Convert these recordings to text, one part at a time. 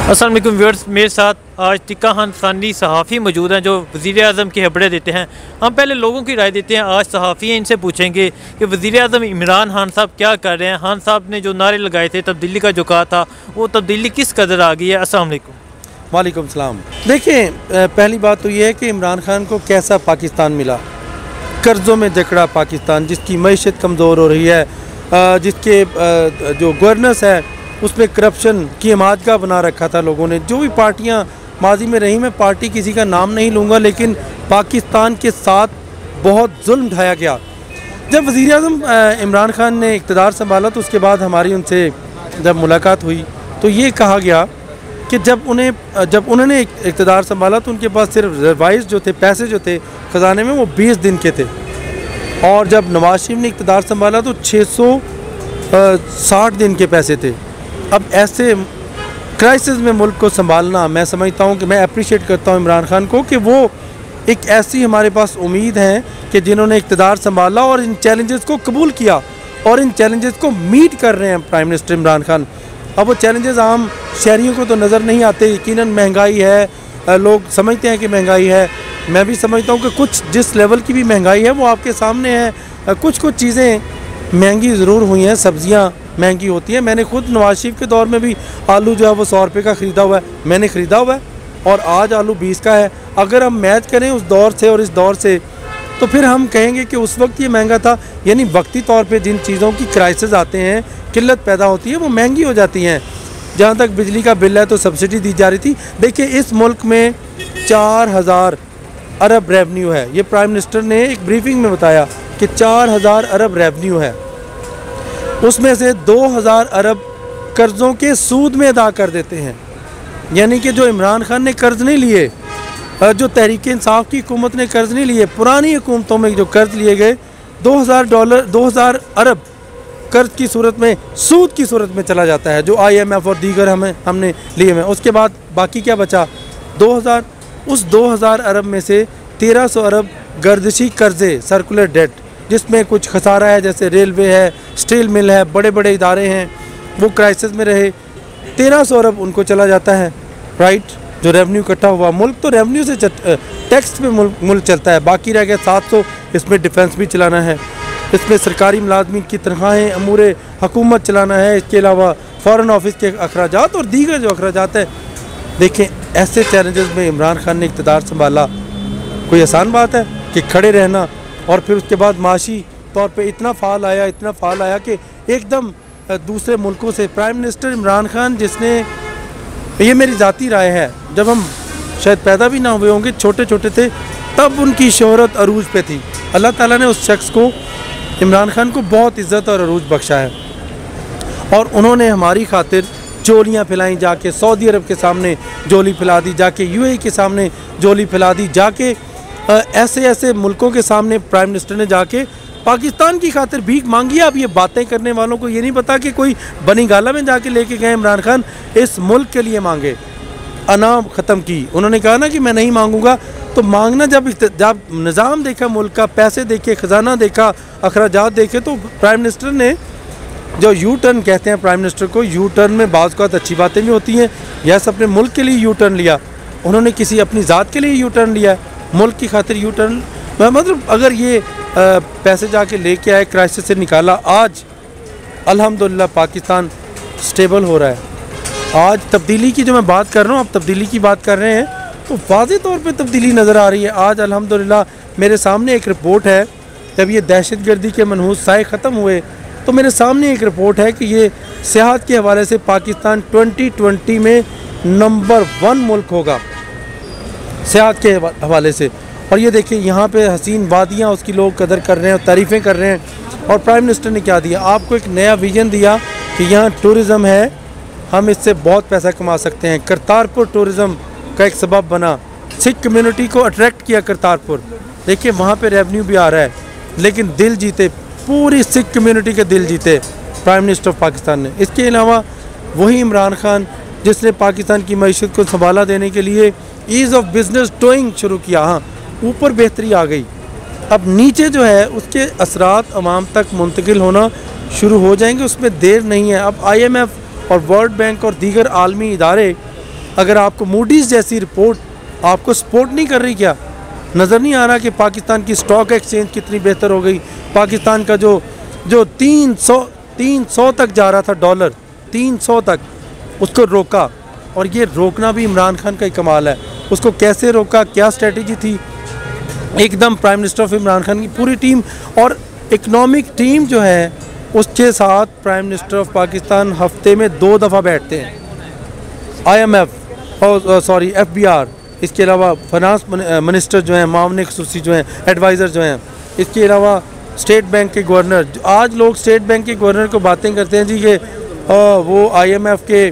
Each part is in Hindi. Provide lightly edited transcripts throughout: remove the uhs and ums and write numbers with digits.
अस्सलाम वालेकुम व्यूअर्स, मेरे साथ आज टिक्का खान सानी सहाफ़ी मौजूद हैं जो वज़ीर-ए-आज़म के हबड़े देते हैं। हम पहले लोगों की राय देते हैं। आज सहाफ़ी हैं, इनसे पूछेंगे कि वज़ीर-ए-आज़म इमरान खान साहब क्या कर रहे हैं। खान साहब ने जो नारे लगाए थे, तब्दीली का जो कहा था, वो तब्दीली किस कदर आ गई है। अस्सलाम वालेकुम। वालेकुम सलाम। देखिए, पहली बात तो ये है कि इमरान खान को कैसा पाकिस्तान मिला। कर्ज़ों में जकड़ा पाकिस्तान, जिसकी मईशत कमज़ोर हो रही है, जिसके जो गवर्नेंस है उसमें करप्शन की इमादगाह बना रखा था लोगों ने। जो भी पार्टियां माजी में रही, मैं पार्टी किसी का नाम नहीं लूँगा, लेकिन पाकिस्तान के साथ बहुत जुल्म ढाया गया। जब वज़ीर-ए-आज़म इमरान खान ने इक़्तिदार संभाला तो उसके बाद हमारी उनसे जब मुलाकात हुई तो ये कहा गया कि जब उन्होंने इक़्तिदार संभाला तो उनके पास सिर्फ रिवाइज जो थे, पैसे जो थे ख़जाने में, वो 20 दिन के थे। और जब नवाज शरीफ ने इक़्तिदार संभाला तो 660 दिन के पैसे थे। अब ऐसे क्राइसिस में मुल्क को संभालना, मैं समझता हूँ कि मैं अप्रिशिएट करता हूँ इमरान खान को कि वो एक ऐसी हमारे पास उम्मीद है कि जिन्होंने इक़्तिदार संभाला और इन चैलेंजेस को कबूल किया और इन चैलेंजेस को मीट कर रहे हैं प्राइम मिनिस्टर इमरान खान। अब वो चैलेंजेस आम शहरियों को तो नज़र नहीं आते। यकीनन महंगाई है, लोग समझते हैं कि महंगाई है। मैं भी समझता हूँ कि कुछ जिस लेवल की भी महंगाई है वो आपके सामने है। कुछ चीज़ें महंगी ज़रूर हुई हैं, सब्ज़ियाँ महंगी होती है। मैंने खुद नवाज शरीफ के दौर में भी आलू जो है वो 100 रुपये का ख़रीदा हुआ है, मैंने ख़रीदा हुआ है, और आज आलू 20 का है। अगर हम मैच करें उस दौर से और इस दौर से तो फिर हम कहेंगे कि उस वक्त ये महंगा था। यानी वक्ती तौर पे जिन चीज़ों की क्राइसिस आते हैं, किल्लत पैदा होती है, वो महंगी हो जाती हैं। जहाँ तक बिजली का बिल है तो सब्सिडी दी जा रही थी। देखिए, इस मुल्क में 4000 अरब रेवन्यू है। ये प्राइम मिनिस्टर ने एक ब्रीफिंग में बताया कि 4000 अरब रेवन्यू है। उसमें से 2000 अरब कर्ज़ों के सूद में अदा कर देते हैं। यानी कि जो इमरान खान ने कर्ज़ नहीं लिए, जो तहरीक इंसाफ की हुकूमत ने कर्ज़ नहीं लिए, पुरानी हुकूमतों में जो कर्ज़ लिए गए, $2000 अरब कर्ज की सूरत में, सूद की सूरत में चला जाता है, जो IMF और दीगर हमने लिए हुए। उसके बाद बाकी क्या बचा? 2000 अरब में से 1300 अरब गर्दिशी कर्ज़े, सर्कुलर डेट, जिसमें कुछ खसारा है, जैसे रेलवे है, स्टील मिल है, बड़े बड़े इदारे हैं, वो क्राइसिस में रहे। 1300 अरब उनको चला जाता है, राइट, जो रेवेन्यू इकट्ठा हुआ। मुल्क तो रेवेन्यू से टैक्स पे मुल्क चलता है। बाकी रह गया 700, इसमें डिफेंस भी चलाना है, इसमें सरकारी मुलाजमीन की तनख्वाहें, अमूरे हुकूमत चलाना है, इसके अलावा फ़ॉरेन ऑफिस के अखराजात और दीगर जो अखराजात है। देखें, ऐसे चैलेंजेस में इमरान खान ने इक़्तिदार संभाला। कोई आसान बात है कि खड़े रहना, और फिर उसके बाद माशी तौर पे इतना फ़ाल आया कि एकदम दूसरे मुल्कों से प्राइम मिनिस्टर इमरान खान, जिसने, ये मेरी ज़ाती राय है, जब हम शायद पैदा भी ना हुए होंगे, छोटे छोटे थे, तब उनकी शोहरत अरूज पे थी। अल्लाह ताला ने उस शख्स को, इमरान खान को, बहुत इज़्ज़त और अरूज बख्शा है। और उन्होंने हमारी खातिर जोलियाँ फैलाई, जाके सऊदी अरब के सामने जोली फैला दी, जाके UAE के सामने जोली फैला दी, जाके ऐसे मुल्कों के सामने प्राइम मिनिस्टर ने जाके पाकिस्तान की खातिर भीख मांगी। अब ये बातें करने वालों को ये नहीं पता कि कोई बनी गाला में जाके लेके गए इमरान खान, इस मुल्क के लिए मांगे, अना ख़त्म की। उन्होंने कहा ना कि मैं नहीं मांगूंगा, तो मांगना, जब निज़ाम देखा मुल्क का, पैसे देखे, ख़जाना देखा, अखराजात देखे, तो प्राइम मिनिस्टर ने जो यू टर्न कहते हैं, प्राइम मिनिस्टर को यू टर्न में बाज़ औक़ात अच्छी बातें भी होती हैं। यस, अपने मुल्क के लिए यू टर्न लिया, उन्होंने किसी अपनी ज़ात के लिए यू टर्न लिया, मुल्क की खातिर यू टर्न। मतलब अगर ये पैसे जाके लेके आए, क्राइसिस से निकाला, आज अल्हम्दुलिल्लाह पाकिस्तान स्टेबल हो रहा है। आज तब्दीली की जो मैं बात कर रहा हूँ, आप तब्दीली की बात कर रहे हैं, तो वाज़े तौर पे तब्दीली नज़र आ रही है। आज अल्हम्दुलिल्लाह मेरे सामने एक रिपोर्ट है, जब ये दहशतगर्दी के मनहूस साए ख़त्म हुए तो मेरे सामने एक रिपोर्ट है कि ये सियाहत के हवाले से पाकिस्तान 2020 में नंबर 1 मुल्क होगा सियाहत के हवाले से। और ये देखिए, यहाँ पे हसीन वादियाँ, उसकी लोग कदर कर रहे हैं और तारीफ़ें कर रहे हैं। और प्राइम मिनिस्टर ने क्या दिया? आपको एक नया विजन दिया कि यहाँ टूरिज़म है, हम इससे बहुत पैसा कमा सकते हैं। करतारपुर टूरिज़म का एक सबब बना, सिख कम्युनिटी को अट्रैक्ट किया करतारपुर। देखिए, वहाँ पे रेवेन्यू भी आ रहा है, लेकिन दिल जीते, पूरी सिख कम्युनिटी के दिल जीते प्राइम मिनिस्टर ऑफ पाकिस्तान ने। इसके अलावा वही इमरान खान जिसने पाकिस्तान की मईशत को संभाला देने के लिए ईज़ ऑफ बिज़नेस डूइंग शुरू किया। हाँ, ऊपर बेहतरी आ गई, अब नीचे जो है उसके असरात अवाम तक मुंतकिल होना शुरू हो जाएंगे, उसमें देर नहीं है। अब IMF और वर्ल्ड बैंक और दीगर आलमी इदारे अगर आपको मूडीज़ जैसी रिपोर्ट आपको सपोर्ट नहीं कर रही, क्या नज़र नहीं आ रहा कि पाकिस्तान की स्टॉक एक्सचेंज कितनी बेहतर हो गई? पाकिस्तान का जो 300 तक जा रहा था डॉलर, 300 तक, उसको रोका। और ये रोकना भी इमरान खान का ही कमाल है। उसको कैसे रोका, क्या स्ट्रेटजी थी? एकदम prime minister of Imran Khan की पूरी टीम और इकनॉमिक टीम जो है उसके साथ प्राइम मिनिस्टर ऑफ पाकिस्तान हफ्ते में 2 दफ़ा बैठते हैं। IMF और सॉरी FBR, इसके अलावा फाइनेंस मिनिस्टर जो हैं, मामले खसूसी जो हैं, एडवाइज़र जो हैं, इसके अलावा स्टेट बैंक के गवर्नर। आज लोग स्टेट बैंक के गवर्नर को बातें करते हैं जी कि वो IMF के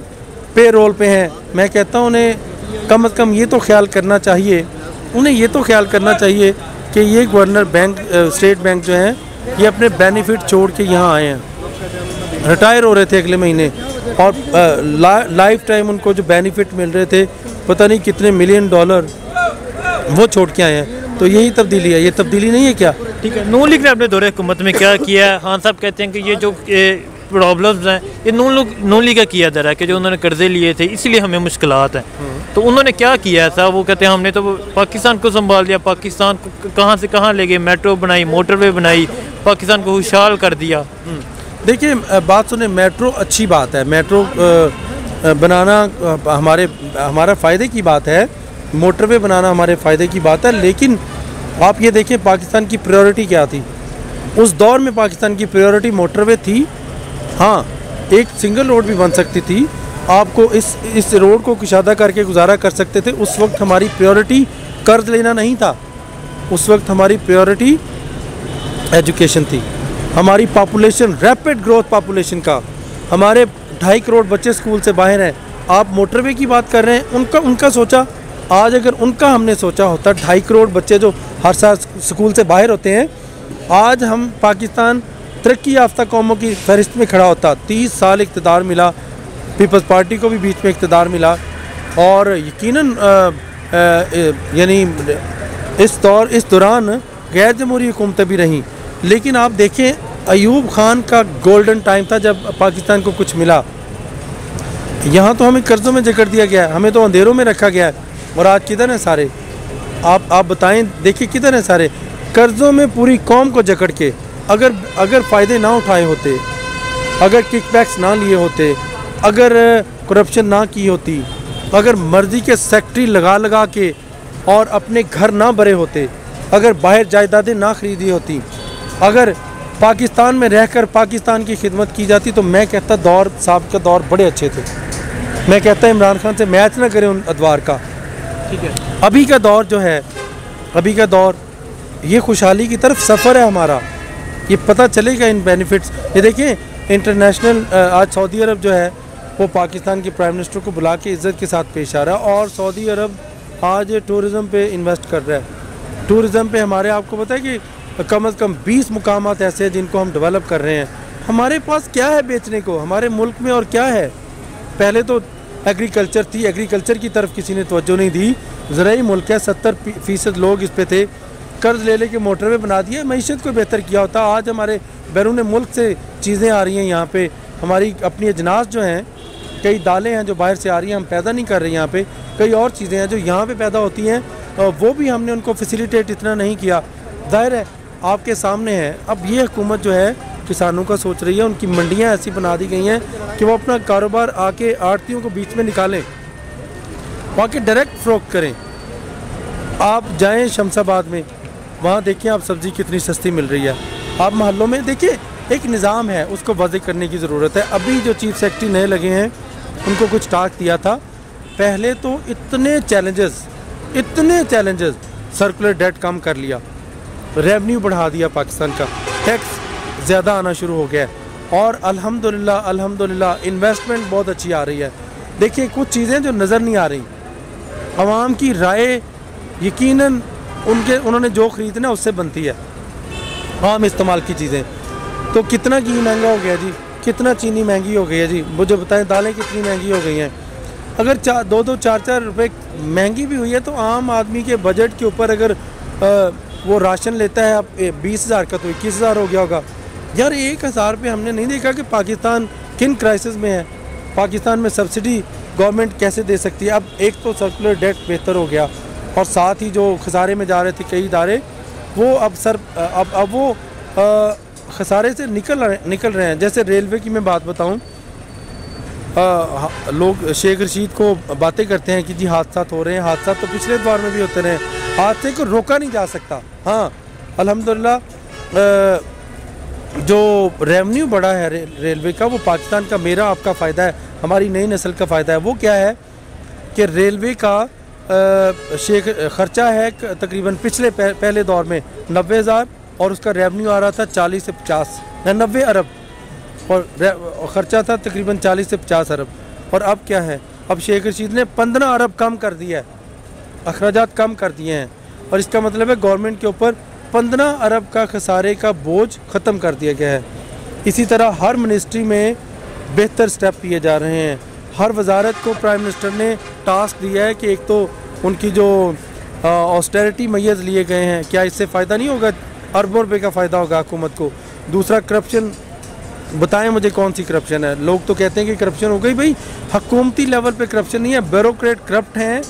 पे रोल पे हैं। मैं कहता हूँ उन्हें कम से कम ये तो ख्याल करना चाहिए, उन्हें ये तो ख्याल करना चाहिए कि ये गवर्नर बैंक, स्टेट बैंक जो हैं, ये अपने बेनिफिट छोड़ के यहाँ आए हैं, रिटायर हो रहे थे अगले महीने, और लाइफ टाइम उनको जो बेनिफिट मिल रहे थे पता नहीं कितने $1 मिलियन वो छोड़ के आए हैं। तो यही तब्दीली है, ये तब्दीली नहीं है क्या? ठीक है, नून लीग ने अपने दौरे हुकूमत में क्या किया है? खान साहब कहते हैं कि ये जो प्रॉब्लम्स हैं ये नून लीग का किया दर है कि जो उन्होंने कर्जे लिए थे इसीलिए हमें मुश्किलात हैं। तो उन्होंने क्या किया ऐसा? वो कहते हैं हमने तो पाकिस्तान को संभाल दिया, पाकिस्तान को कहाँ से कहाँ ले गए, मेट्रो बनाई, मोटरवे बनाई, पाकिस्तान को खुशहाल कर दिया। देखिए बात सुने, मेट्रो अच्छी बात है, मेट्रो बनाना हमारा फ़ायदे की बात है, मोटरवे बनाना हमारे फ़ायदे की बात है। लेकिन आप ये देखें पाकिस्तान की प्रायोरिटी क्या थी उस दौर में? पाकिस्तान की प्रायोरिटी मोटरवे थी। हाँ, एक सिंगल रोड भी बन सकती थी, आपको इस रोड को कुशादा करके गुजारा कर सकते थे। उस वक्त हमारी प्रायोरिटी कर्ज लेना नहीं था, उस वक्त हमारी प्रायोरिटी एजुकेशन थी। हमारी पॉपुलेशन, रैपिड ग्रोथ पॉपुलेशन का, हमारे 2.5 करोड़ बच्चे स्कूल से बाहर हैं। आप मोटरवे की बात कर रहे हैं, उनका सोचा। आज अगर उनका हमने सोचा होता, 2.5 करोड़ बच्चे जो हर साल स्कूल से बाहर होते हैं, आज हम पाकिस्तान तरक्की याफ्ता कौमों की फहरिस्त में खड़ा होता। 30 साल इक़्तिदार मिला, पीपल्स पार्टी को भी बीच में इक़्तिदार मिला, और यकीनन यानी इस दौरान गैर जमहूरी हुकूमतें भी रहीं। लेकिन आप देखें अयूब खान का गोल्डन टाइम था जब पाकिस्तान को कुछ मिला। यहाँ तो हमें कर्ज़ों में जकड़ दिया गया है, हमें तो अंधेरों में रखा गया है। और आज किधर हैं सारे? आप बताएं, देखिए किधर हैं सारे? कर्ज़ों में पूरी कौम को जकड़ के, अगर फ़ायदे ना उठाए होते, अगर किकबैक्स ना लिए होते, अगर करप्शन ना की होती, अगर मर्ज़ी के सेक्रेटरी लगा के और अपने घर ना भरे होते, अगर बाहर जायदादें ना ख़रीदी होती, अगर पाकिस्तान में रहकर पाकिस्तान की खिदमत की जाती, तो मैं कहता दौर साहब का दौर बड़े अच्छे थे। मैं कहता इमरान खान से मैच ना करें उन अदवार का। ठीक है, अभी का दौर जो है, अभी का दौर ये खुशहाली की तरफ सफ़र है हमारा, ये पता चलेगा इन बेनिफिट्स। ये देखिए इंटरनेशनल, आज सऊदी अरब जो है वो पाकिस्तान के प्राइम मिनिस्टर को बुला के इज़्ज़त के साथ पेश आ रहा है, और सऊदी अरब आज टूरिज़म पे इन्वेस्ट कर रहा है। टूरिज़म पे हमारे, आपको पता है कि कम से कम 20 मुकामात ऐसे हैं जिनको हम डेवलप कर रहे हैं। हमारे पास क्या है बेचने को हमारे मुल्क में, और क्या है? पहले तो एग्रीकल्चर थी, एग्रीकल्चर की तरफ किसी ने तवज्जो नहीं दी। ज़राई मुल्क है, 70% लोग इस पे थे, कर्ज ले के मोटरवे बना दिए, मईशत को बेहतर किया होता। आज हमारे बैरून मुल्क से चीज़ें आ रही हैं यहाँ पे, हमारी अपनी अजनास जो हैं, कई दालें हैं जो बाहर से आ रही हैं, हम पैदा नहीं कर रहे यहाँ पे, कई और चीज़ें हैं जो यहाँ पे पैदा होती हैं, वो भी हमने उनको फैसिलिटेट इतना नहीं किया। ज़ाहिर है आपके सामने है, अब ये हुकूमत जो है किसानों का सोच रही है, उनकी मंडियाँ ऐसी बना दी गई हैं कि वो अपना कारोबार आके आड़तियों को बीच में निकालें, आके डायरेक्ट फ़रोख्त करें। आप जाएँ शमशाबाद में, वहाँ देखिए आप सब्ज़ी कितनी सस्ती मिल रही है। आप मोहल्लों में देखिए, एक निज़ाम है, उसको वाज़ेह करने की ज़रूरत है। अभी जो चीफ सेक्रेटरी नए लगे हैं उनको कुछ टास्क दिया था, पहले तो इतने चैलेंजेस, सर्कुलर डेट कम कर लिया, रेवेन्यू बढ़ा दिया, पाकिस्तान का टैक्स ज़्यादा आना शुरू हो गया, और अल्हम्दुलिल्लाह इन्वेस्टमेंट बहुत अच्छी आ रही है। देखिए कुछ चीज़ें जो नज़र नहीं आ रही, आवाम की राय यकीनन उन्होंने जो ख़रीदना उससे बनती है, आम इस्तेमाल की चीज़ें। तो कितना घी महंगा हो गया जी, कितना चीनी महंगी हो गई है जी, मुझे बताएं, दालें कितनी महंगी हो गई हैं। अगर 2-4 रुपए महंगी भी हुई है तो आम आदमी के बजट के ऊपर अगर वो राशन लेता है आप 20,000 का तो 21,000 हो गया होगा। यार 1,000 रुपये हमने नहीं देखा कि पाकिस्तान किन क्राइसिस में है। पाकिस्तान में सब्सिडी गवर्नमेंट कैसे दे सकती है। अब एक तो सर्कुलर डेट बेहतर हो गया और साथ ही जो खसारे में जा रहे थे कई इदारे, वो अब वो खसारे से निकल रहे हैं। जैसे रेलवे की मैं बात बताऊं, लोग शेख रशीद को बातें करते हैं कि जी हादसा हो रहे हैं। हादसा तो पिछले दौर में भी होते रहे, हादसे को रोका नहीं जा सकता। हाँ, अल्हम्दुलिल्लाह जो रेवेन्यू बढ़ा है रेलवे का, वो पाकिस्तान का, मेरा आपका फ़ायदा है, हमारी नई नस्ल का फ़ायदा है। वो क्या है कि रेलवे का ख़र्चा है तकरीबन पिछले पहले दौर में 90,000 और उसका रेवेन्यू आ रहा था 40 से 50 या 90 अरब और ख़र्चा था तकरीबन 40 से 50 अरब। और अब क्या है, अब शेख रशीद ने 15 अरब कम कर दिया है, अखराजात कम कर दिए हैं। और इसका मतलब है गवर्नमेंट के ऊपर 15 अरब का खसारे का बोझ ख़त्म कर दिया गया है। इसी तरह हर मिनिस्ट्री में बेहतर स्टेप लिए जा रहे हैं। हर वजारत को प्राइम मिनिस्टर ने टास्क दिया है कि एक तो उनकी जो ऑस्टेरिटी मैयर्स लिए गए हैं, क्या इससे फ़ायदा नहीं होगा, अरबों रुपये का फ़ायदा होगा हुकूमत को। दूसरा, करप्शन, बताएं मुझे कौन सी करप्शन है। लोग तो कहते हैं कि करप्शन हो गई, भाई हुकूमती लेवल पे करप्शन नहीं है, ब्यूरोक्रेट करप्ट हैं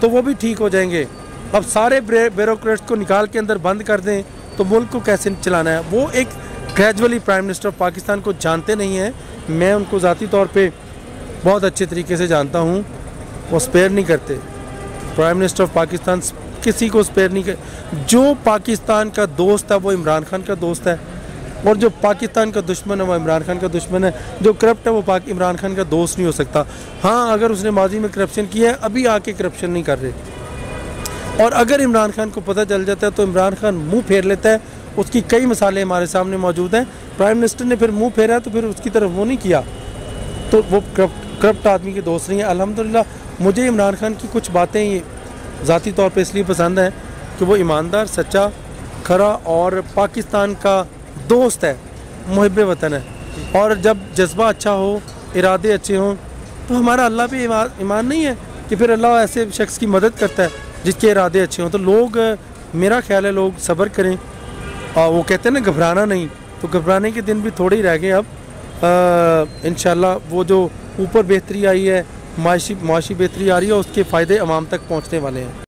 तो वो भी ठीक हो जाएंगे। अब सारे ब्यूरोक्रेट्स को निकाल के अंदर बंद कर दें तो मुल्क को कैसे चलाना है। वो एक gradually prime minister of Pakistan को जानते नहीं हैं। मैं उनको ज़ाती तौर पे बहुत अच्छे तरीके से जानता हूँ, वो स्पेयर नहीं करते। प्राइम मिनिस्टर ऑफ पाकिस्तान किसी को स्पेयर नहीं कर। जो पाकिस्तान का दोस्त है वो इमरान खान का दोस्त है, और जो पाकिस्तान का दुश्मन है वो इमरान खान का दुश्मन है। जो करप्ट है वो इमरान खान का दोस्त नहीं हो सकता। हाँ, अगर उसने माजी में करप्शन किया है, अभी आके करप्शन नहीं कर रहे। और अगर इमरान खान को पता चल जाता है तो इमरान खान मुंह फेर लेता है। उसकी कई मिसालें हमारे सामने मौजूद हैं। प्राइम मिनिस्टर ने फिर मुंह फेरा तो फिर उसकी तरफ वो नहीं किया, तो वो करप्ट आदमी के दोस्त नहीं है। अल्हम्दुलिल्लाह मुझे इमरान खान की कुछ बातें ये ज़ाती तौर पे इसलिए पसंद हैं कि वो ईमानदार, सच्चा, खरा और पाकिस्तान का दोस्त है, मुहिब्बे वतन है। और जब जज्बा अच्छा हो, इरादे अच्छे हों, तो हमारा अल्लाह पे ईमान नहीं है कि फिर अल्लाह ऐसे शख्स की मदद करता है जिसके इरादे अच्छे हों। तो लोग, मेरा ख्याल है, लोग सब्र करें। वो कहते हैं ना घबराना नहीं, तो घबराने के दिन भी थोड़े ही रह गए अब। इंशाल्लाह वो जो ऊपर बेहतरी आई है, माशी बेहतरी आ रही है, उसके फ़ायदे अवाम तक पहुँचने वाले हैं।